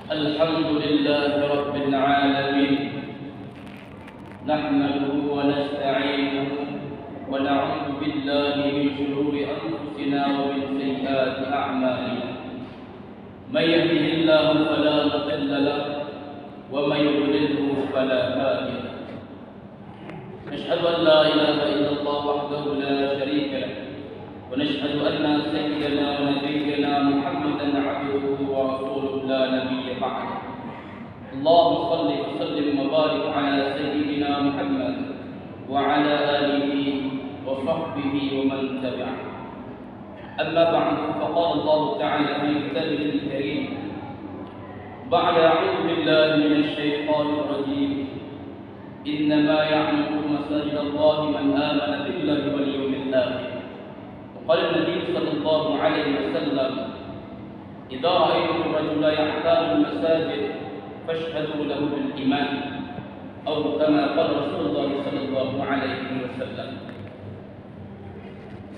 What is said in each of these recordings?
الحمد لله رب العالمين، نحمده ونستعينه ونعوذ بالله من شرور أنفسنا ومن سيئات أعمالنا. من يهده الله فلا مضل له ومن يضلله فلا هادي له. نشهد أن لا إله إلا الله وحده لا شريك له، ونشهد أن سيدنا ونبينا محمدا عبده ورسوله لا نبي بعده. اللهم صل وسلم وبارك على سيدنا محمد وعلى آله وصحبه ومن تبعه. أما بعد، فقال الله تعالى في كتابه الكريم بعد أعوذ بالله من الشيطان الرجيم: إنما يعمر مساجد الله من آمن بالله واليوم الآخر. قال النبي صلى الله عليه وسلم: إذا رأيتم الرجل يعتاد المساجد فاشهدوا له بالإيمان، أو كما قال رسول الله صلى الله عليه وسلم.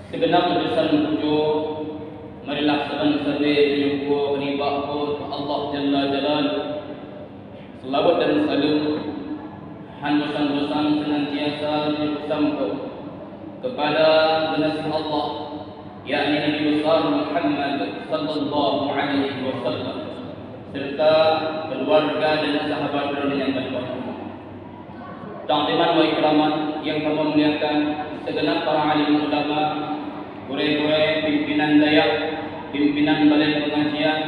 Segenap utusan pujuk, marilah seban-seban menyukur riba Allah Jalla Jalaluhu. Selawat dan salam dosa-dosa senantiasa disampu kepada generasi Allah, yakni Nabi besar Muhammad sallallahu alaihi wasallam, serta keluarga dan sahabat beliau yang berbahagia. Ta'ziman wa ikraman yang kami muliakan segenap para alim ulama, guru-guru pimpinan dayak, pimpinan balai pengajian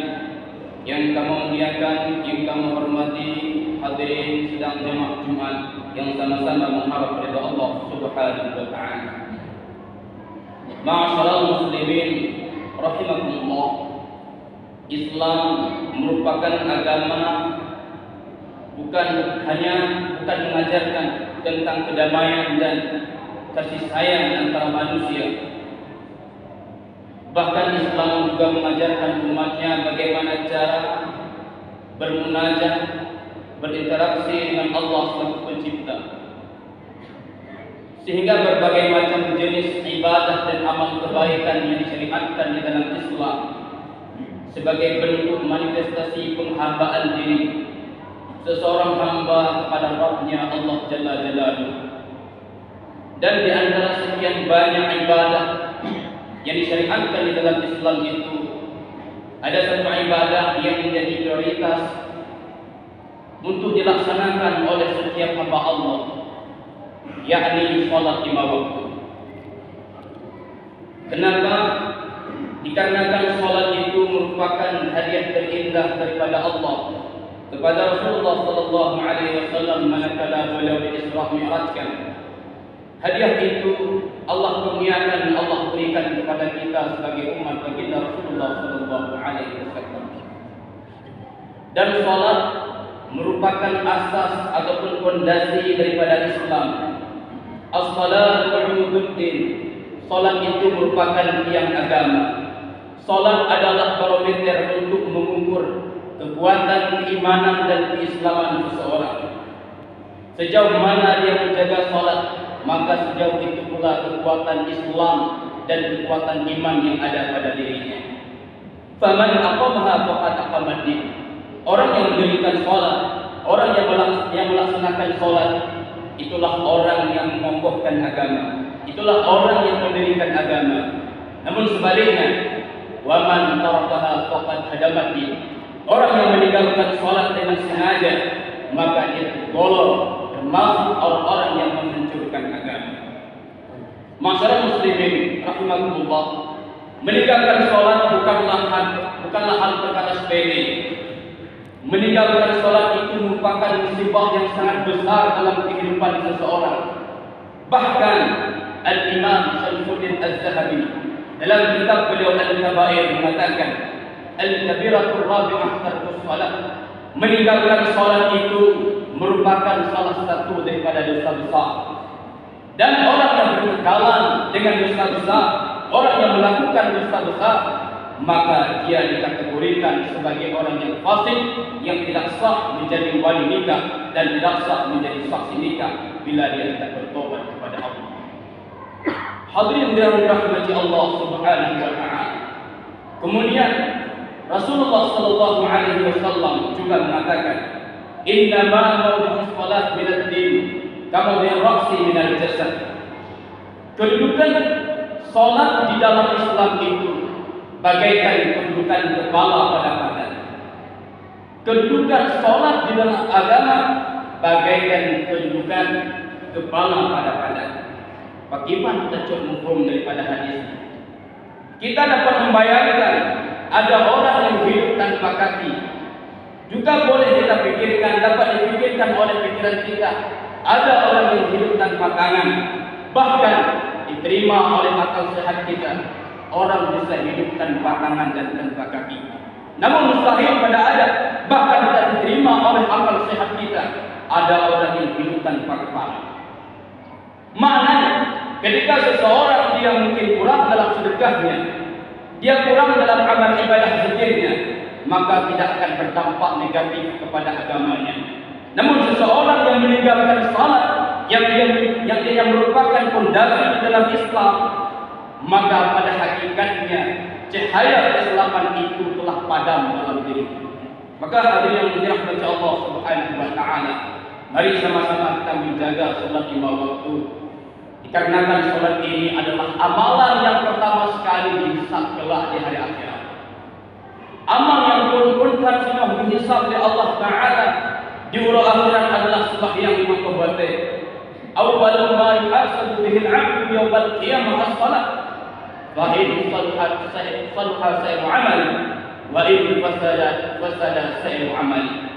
yang kami muliakan, yang kami hormati, hadirin sidang jemaah Jumat yang sama-sama mengharap ridha Allah Subhanahu wa taala. Ma'asyiral muslimin rahimakumullah, Islam merupakan agama bukan mengajarkan tentang kedamaian dan kasih sayang antara manusia. Bahkan Islam juga mengajarkan umatnya bagaimana cara bermunajat, berinteraksi dengan Allah sebagai pencipta, sehingga berbagai macam jenis ibadah dan amal kebaikan yang disyariatkan di dalam Islam sebagai bentuk manifestasi penghambaan diri seseorang hamba kepada Rabb-Nya Allah Jalla Jalaluhu. Dan di antara sekian banyak ibadah yang disyariatkan di dalam Islam itu, ada satu ibadah yang menjadi prioritas untuk dilaksanakan oleh setiap hamba Allah, yakni sholat 5 waktu. Kenapa? Dikarenakan sholat itu merupakan hadiah terindah daripada Allah kepada Rasulullah sallallahu alaihi wasallam manakala beliau Isra Mi'rajkan. Hadiah itu Allah kurniakan, Allah berikan kepada kita sebagai umat baginda Rasulullah sallallahu alaihi wasallam. Dan sholat merupakan asas ataupun fondasi daripada Islam. As-salatu umududdin. Salat itu merupakan tiang agama. Salat adalah barometer untuk mengukur kekuatan keimanan dan keislaman seseorang. Sejauh mana dia menjaga salat, maka sejauh itu pula kekuatan Islam dan kekuatan iman yang ada pada dirinya. Faman aqamaha faqad aqamad-din. Orang yang mendirikan salat, orang yang melaksanakan salat, itulah orang yang mengokohkan agama. Itulah orang yang mendirikan agama. Namun sebaliknya, wa man tarakaha faqad hadamat-din. Orang yang meninggalkan salat dengan sengaja, maka dia tergolong termasuk orang-orang yang menghancurkan agama. Masyarakat muslimin rahimakumullah, meninggalkan salat bukanlah hal perkara sepele. Meninggalkan salat itu merupakan musibah yang sangat besar dalam kehidupan seseorang. Bahkan Al-Imam Syamsuddin Az-Zahabi dalam kitab beliau Al-Kabair mengatakan, Al-Kabiratul Rabi'ah tarkus salat. Meninggalkan salat itu merupakan salah satu daripada dosa besar. Dan orang yang berkekalan dengan dosa besar, orang yang melakukan dosa besar, maka dia dikategorikan sebagai orang yang fasik, yang tidak sah menjadi wali nikah dan tidak sah menjadi saksi nikah bila dia tidak bertobat kepada Allah. Hadirin yang dirahmati Allah Subhanahu wa taala. Kemudian Rasulullah sallallahu alaihi wasallam juga mengatakan, "Inna ma mawdu'us salat min ad-din kama ra'si min al-jasad." Kedudukan salat di dalam Islam itu bagaikan kedudukan kepala pada badan. Kedudukan salat di dalam agama bagaikan kedudukan kepala pada badan. Bagaimana kita mufhum daripada hadis? Kita dapat membayangkan ada orang yang hidup tanpa kaki. Juga boleh kita pikirkan, dapat dipikirkan oleh pikiran kita. Ada orang yang hidup tanpa tangan. Bahkan diterima oleh akal sehat kita. Orang bisa hidup tanpa tangan dan tanpa kaki. Namun mustahil pada ada, bahkan tidak diterima oleh akal sehat kita. Ada orang yang hidup tanpa kepala. Maknanya, ketika seseorang dia mungkin kurang dalam sedekahnya, dia kurang dalam amal ibadah zikirnya, maka tidak akan berdampak negatif kepada agamanya. Namun seseorang yang meninggalkan salat yang dia merupakan pondasi di dalam Islam, maka pada hakikatnya cahaya keislaman itu telah padam dalam dirinya. Maka hadirin yang dirahmati Allah Subhanahu wa taala, mari sama-sama kita menjaga salat lima waktu. Dikarenakan salat ini adalah amalan yang pertama sekali dihisab kelak di hari akhirat. Amal yang pun semua dihisab oleh Allah Taala di urut akhirat adalah sembahyang lima waktu. Awwalu ma yuhasabu bihi al-'abdu yawm al-qiyamah as-salat. Fa in salahat sa'iru 'amali wa in fasada sa'iru 'amali.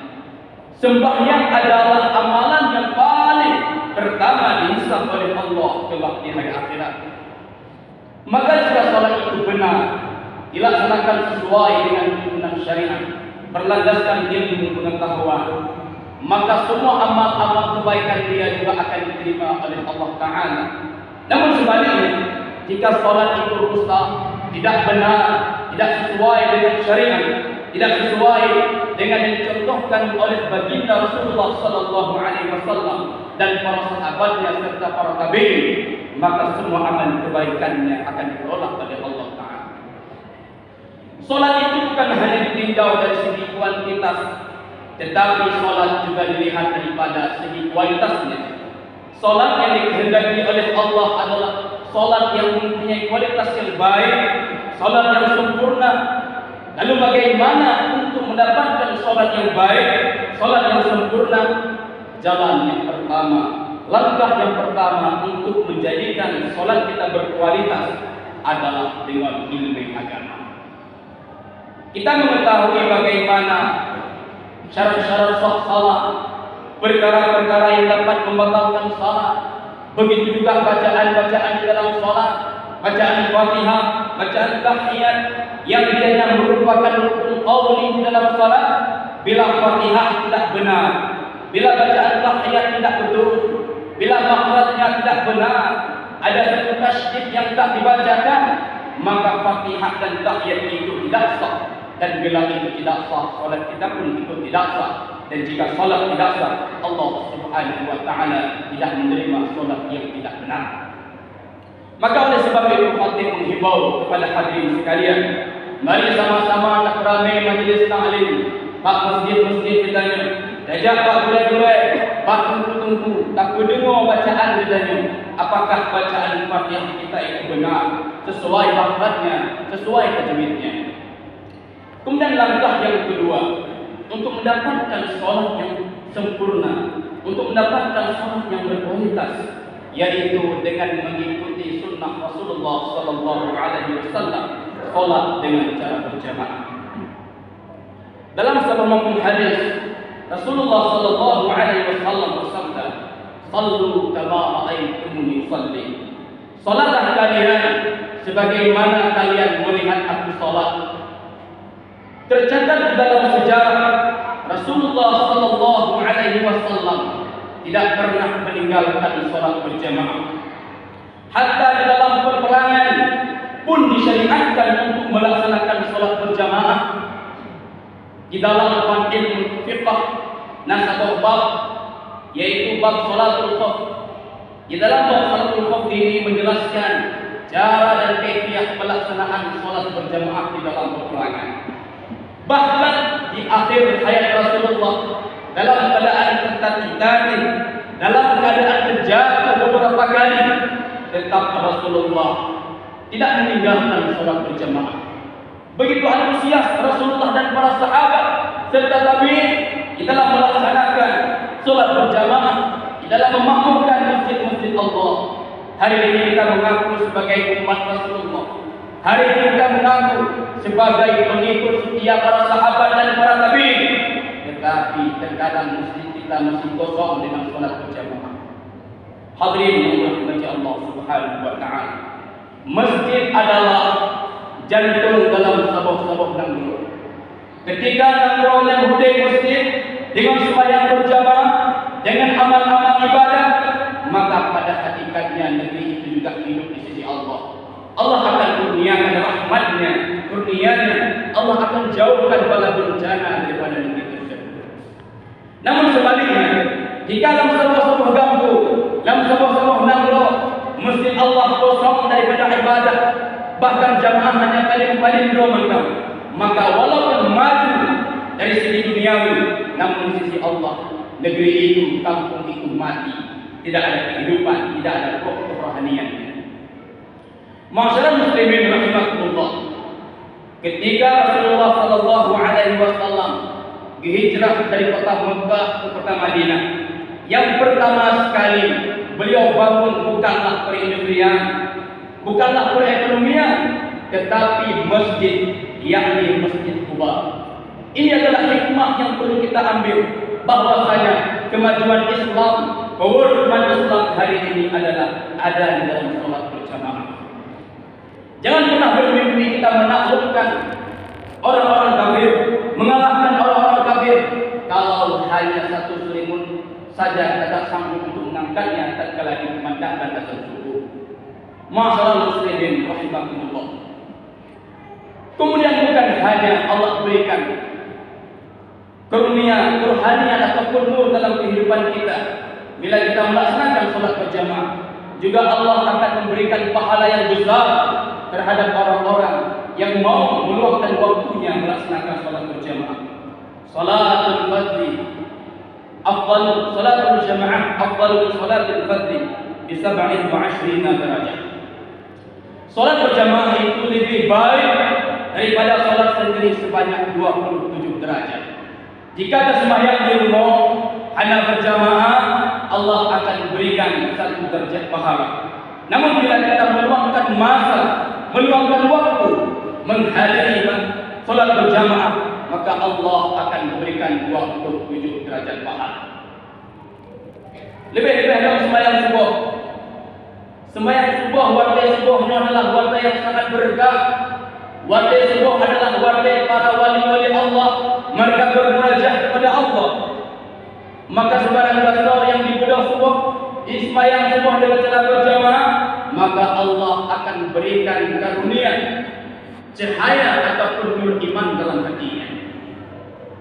Sembahyang adalah amalan yang paling pertama dihisab oleh Allah kelak di hari akhirat. Maka jika salat itu benar, dilaksanakan sesuai dengan tuntunan syariat, berlandaskan ilmu pengetahuan, maka semua amal-amal kebaikan dia juga akan diterima oleh Allah Ta'ala. Namun sebaliknya, jika salat itu rusak, tidak benar, tidak sesuai dengan syariat, tidak sesuai dengan yang dicontohkan oleh baginda Rasulullah sallallahu alaihi wasallam dan para sahabatnya serta para tabi'in, maka semua amal kebaikannya akan ditolak oleh Allah Ta'ala. Salat itu bukan hanya ditinjau dari segi kuantitas, tetapi salat juga dilihat daripada segi kualitasnya. Salat yang dikehendaki oleh Allah adalah salat yang mempunyai kualitas yang baik, salat yang sempurna. Lalu bagaimana untuk mendapatkan salat yang baik, salat yang sempurna? Jalan yang pertama, langkah yang pertama untuk menjadikan salat kita berkualitas adalah dengan ilmu agama. Kita mengetahui bagaimana syarat-syarat sah salat, perkara-perkara yang dapat membatalkan salat. Begitu juga bacaan-bacaan di dalam salat, bacaan Fatihah, bacaan tahiyat yang dia merupakan rukun qauli di dalam salat. Bila Fatihah tidak benar, bila bacaan tahiyat tidak betul, bila makhrajnya tidak benar, ada satu tasydid yang tak dibacakan, maka Fatihah dan tahiyat itu tidak sah. Dan bila itu tidak sah, salat kita pun itu tidak sah. Dan jika salat tidak sah, Allah Subhanahu wa taala tidak menerima salat yang tidak benar. Maka oleh sebab itu khatib menghibau kepada hadirin sekalian, mari sama-sama nak ramai majlis ta'lim, pak masjid-masjid ditanya, jajak pak gulai-gulai, pak tunggu-tunggu, tak dengar bacaan ditanya, apakah bacaan Fatihah kita itu benar, sesuai makhrajnya, sesuai tajwidnya. Kemudian langkah yang kedua, untuk mendapatkan salat yang sempurna, untuk mendapatkan salat yang berkualitas, yaitu dengan mengikuti sunnah Rasulullah sallallahu alaihi wasallam, salat dengan cara berjamaah. Dalam sebuah mafhum hadis, Rasulullah sallallahu alaihi wasallam bersabda, "Shallu kama ra'aitumuni usalli." Salatlah kalian sebagaimana kalian melihat aku salat. Tercatat dalam sejarah Rasulullah sallallahu alaihi wasallam tidak pernah meninggalkan salat berjamaah. Hatta di dalam peperangan pun disyariatkan untuk melaksanakan salat berjamaah. Di dalam ilmu fiqh nasabah bab, yaitu bab salatul khauf. Di dalam bab salatul khauf ini menjelaskan cara dan kaifiah pelaksanaan salat berjamaah di dalam peperangan. Bahkan di akhir hayat Rasulullah, dalam keadaan tertatih-tatih, dalam keadaan terjatuh beberapa kali, tetap Rasulullah tidak meninggalkan sholat berjamaah. Begitu antusias Rasulullah dan para sahabat serta tabi'in di dalam melaksanakan sholat berjamaah, di dalam memakmurkan masjid-masjid Allah. Hari ini kita mengaku sebagai umat Rasulullah. Hari ini kita mengaku sebagai pengikut setia para sahabat dan para tabi'in. Tetapi terkadang masjid kita masih kosong dengan sholat berjamaah. Hadirin yang dirahmati Allah Subhanahu wa taala. Masjid adalah jantung dalam sabah-sabah Nanggro. Ketika Nanggro yang hudai masjid dengan sembahyang berjamaah, dengan amal-amal ibadah, maka pada hakikatnya negeri itu juga hidup di sisi Allah. Allah akan kurniakan rahmatnya, kurnianya. Allah akan jauhkan bala bencana daripada negeri tersebut. Namun sebaliknya, jika dalam sebuah ganggu, dalam sebuah Nanggro, masjid Allah kosong daripada ibadah, bahkan jamaah hanya paling menang, maka walaupun maju dari sisi duniawi, namun di sisi Allah, negeri itu, kampung itu mati, tidak ada kehidupan, tidak ada kerohanian. Masyarakat muslimin rahimakumullah, ketika Rasulullah sallallahu alaihi wasallam berhijrah dari kota Mekah ke kota Madinah, yang pertama sekali beliau bangun bukanlah perindustrian, bukanlah perekonomian, tetapi masjid, yakni Masjid Quba. Ini adalah hikmah yang perlu kita ambil, bahwasanya kemajuan Islam, kewujudan Islam hari ini adalah ada di dalam sholat berjamaah. Jangan pernah bermimpi kita menaklukkan orang-orang kafir, mengalahkan orang-orang kafir, kalau hanya satu selimun saja tidak sanggup untuk mengangkatnya tatkala dikumandangkan azan subuh. Masyaallah muslimin rahimakumullah. Kemudian bukan hanya Allah berikan karunia, kerohanian ataupun nur dalam kehidupan kita bila kita melaksanakan sholat berjamaah, juga Allah akan memberikan pahala yang besar terhadap orang-orang yang mau meluangkan waktunya melaksanakan sholat berjamaah. Salatul fardhi afdal, salatul jamaah afdal salatul fardhi bi 27 derajat. Sholat berjamaah itu lebih baik daripada sholat sendiri sebanyak 27 derajat. Jika kita sembahyang di rumah hanya berjamaah, Allah akan berikan 1 derajat pahala. Namun bila kita meluangkan masa, meluangkan waktu menghadiri sholat berjamaah, maka Allah akan memberikan 27 derajat pahala. Lebih-lebih dalam sembahyang subuh. Sembahyang subuh, warga subuhnya adalah warga yang sangat berkah. Warga subuh adalah warga para wali-wali Allah. Mereka bermunajat kepada Allah. Maka sebarang dasar yang dibedah subuh, sembahyang subuh dengan cara berjamaah, maka Allah akan berikan karunia, cahaya ataupun nur iman dalam hatinya.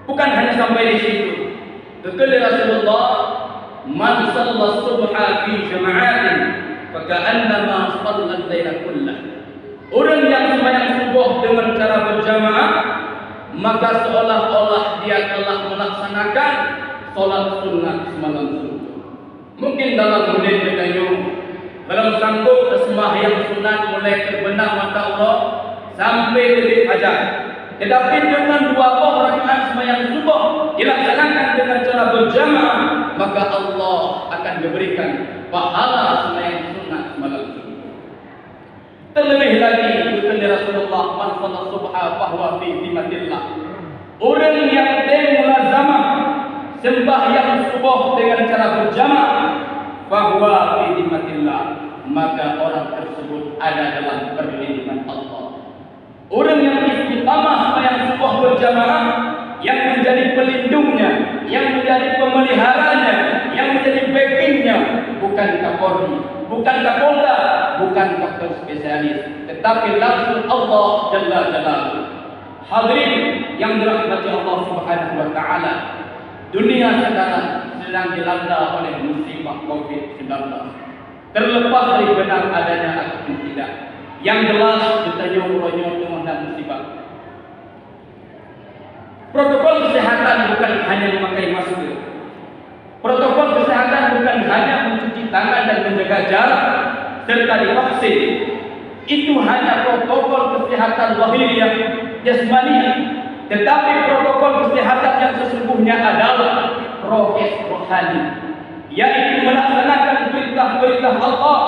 Bukan hanya sampai di situ. Kekali Rasulullah, man shalla subha fi jama'atin faka'annama shalla al-laila kullah. Orang yang sembahyang subuh dengan cara berjamaah, maka seolah-olah dia telah melaksanakan sholat sunat semalam sunat. Mungkin dalam menit bertayung, dalam sanggup sembahyang sunat mulai terbenam mata Allah sampai terbit fajar. Tetapi dengan 20 rakaat sembahyang subuh dilaksanakan dengan cara berjamaah, maka Allah akan memberikan pahala sembahyang sunat semalam sunat. Terlebih lagi kata Rasulullah, man shalla subha fahuwa fi dhimmatillah. Orang yang mulazamah sembahyang subuh dengan cara berjamaah, fahuwa fi dhimmatillah, maka orang tersebut ada dalam perlindungan Allah. Orang yang istiqamah sembahyang subuh berjamaah, yang menjadi pelindungnya, yang menjadi pemeliharanya, yang menjadi backingnya, bukan Kapolri, bukan Kapolda, bukan dokter spesialis, tetapi langsung Allah Jalla Jalaluhu. Hadirin yang dirahmati Allah Subhanahu wa taala, dunia sekarang sedang dilanda oleh musibah Covid-19. Terlepas dari benar adanya atau tidak, yang jelas bertanya-tanya dengan musibah. Protokol kesehatan bukan hanya memakai masker. Protokol kesehatan bukan hanya mencuci tangan dan menjaga jarak serta divaksin. Itu hanya protokol kesehatan lahiriah jasmani. Tetapi protokol kesehatan yang sesungguhnya adalah prokes rohani, yaitu melaksanakan perintah-perintah Allah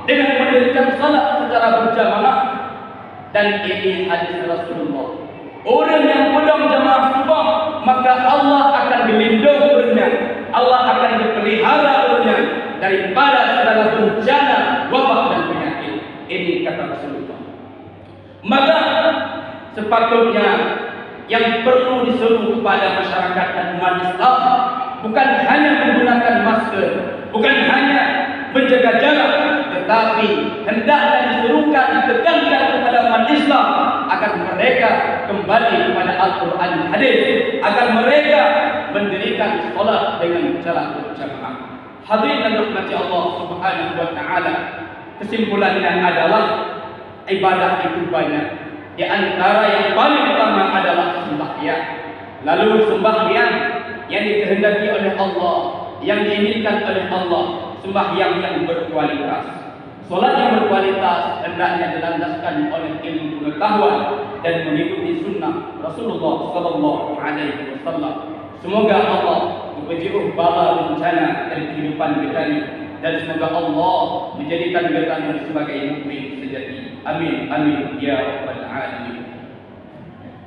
dengan mendirikan salat secara berjamaah. Dan ini hadis Rasulullah. Orang yang pulang jamaah subuh, maka Allah akan dilindungi olehnya, Allah akan dipelihara olehnya daripada segala bencana, wabak dan penyakit. Ini kata Rasulullah. Maka sepatutnya yang perlu disuruh kepada masyarakat dan umat Islam bukan hanya menggunakan masker, bukan hanya menjaga jarak, tetapi hendaklah disuruhkan, ditekankan kepada umat Islam agar mereka kembali kepada Al-Quran dan Hadis, agar mereka mendirikan salat dengan cara berjamaah. Hadirin dan rahmati Allah Subhanahu wa taala, kesimpulannya adalah ibadah itu banyak. Di antara yang paling utama adalah sembahyang. Lalu sembahyang yang dikehendaki oleh Allah, yang diinginkan oleh Allah, sembahyang yang berkualitas. Salat yang berkualitas hendaknya dilandaskan oleh ilmu pengetahuan dan mengikuti sunnah Rasulullah sallallahu alaihi wasallam. Semoga Allah memberi bala bencana dari kehidupan kita ini, dan semoga Allah menjadikan kita sebagai mukmin sejati. Amin amin ya rabbal alamin.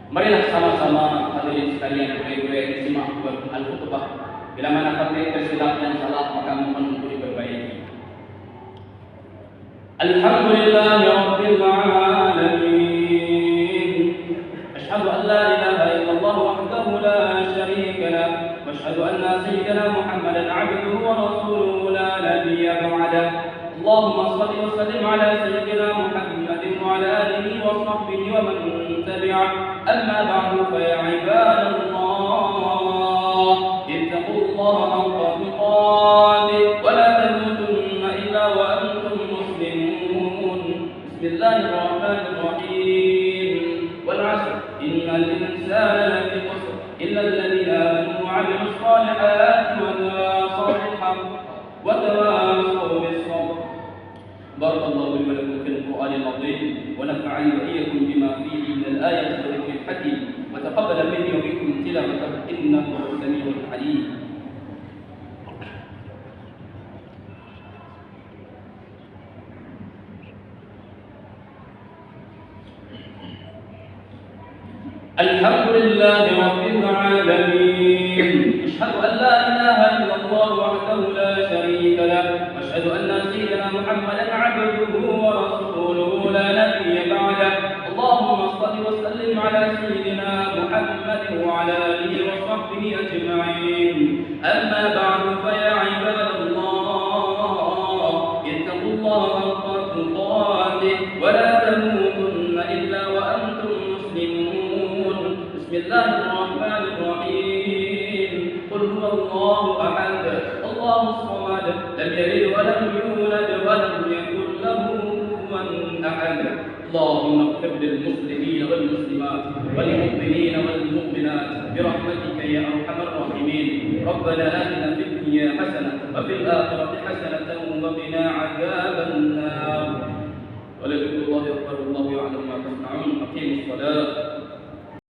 Marilah sama-sama hadirin sekalian, boleh simak al-khutbah. Bila mana khatib tersilap dan salah, maka mohon untuk diperbaiki. Alhamdulillah rabbil alamin. Asyhadu an la ilaha illallah wahdahu la syarika lah, wa asyhadu anna sayyidana Muhammadan 'abduhu wa rasuluhu la nabiyya ba'dah. Allahumma shalli wa sallim ala sayyidina Muhammadin wa ala alihi wa sahbihi wa man tabi'ah. Amma ba'du, fa ya ibadallah, ittaqullaha haqqa tuqatih wa la tamutunna illa wa antum muslimun. Bismillahirrahmanirrahim. Wal 'asr, innal insana lafi khusr illa alladhina amanu wa 'amilus salihati wa tawasaw bil haqq wa tawasaw bis sabr. Barakallahu li wa lakum fil Qur'anil 'azim wa nafa'ani wa iyyakum bima fihi min al-ayati wa dhikril hakim wa taqabbala minni wa minkum tilawatahu innahu samii'un 'aliim. Alhamdulillahi rabbil alamin. Asyhadu an la ilaha illallah wahdahu la syarika lah, wa asyhadu anna sayyidana Muhammadan 'abduhu wa rasuluhu la nabiyya ba'dah. Allahumma shalli wa sallim ala sayyidina Muhammadin wa ala alihi wa sahbihi ajma'in. Amma ba'du, fa ya ibadallah, ittaqullaha haqqa tuqatih wa la tamutunna illa wa antum muslimun. Bismillahirrahmanirrahim. Qul huwallahu ahad, Allahus samad, lam yalid wa lam yulad wa lam yakul lahu kufuwan ahad. Allahumma ighfir lil muslimina wal muslimat wal mu'minina wal mu'minat birahmatika ya arhamar rahimin. Rabbana atina fid dunya hasanah wa fil akhirati hasanatan wa qina adzaban nar. Wa la tuqullahu akbar, Allahu ya'lamu ma tasna'un. Aqimus salat.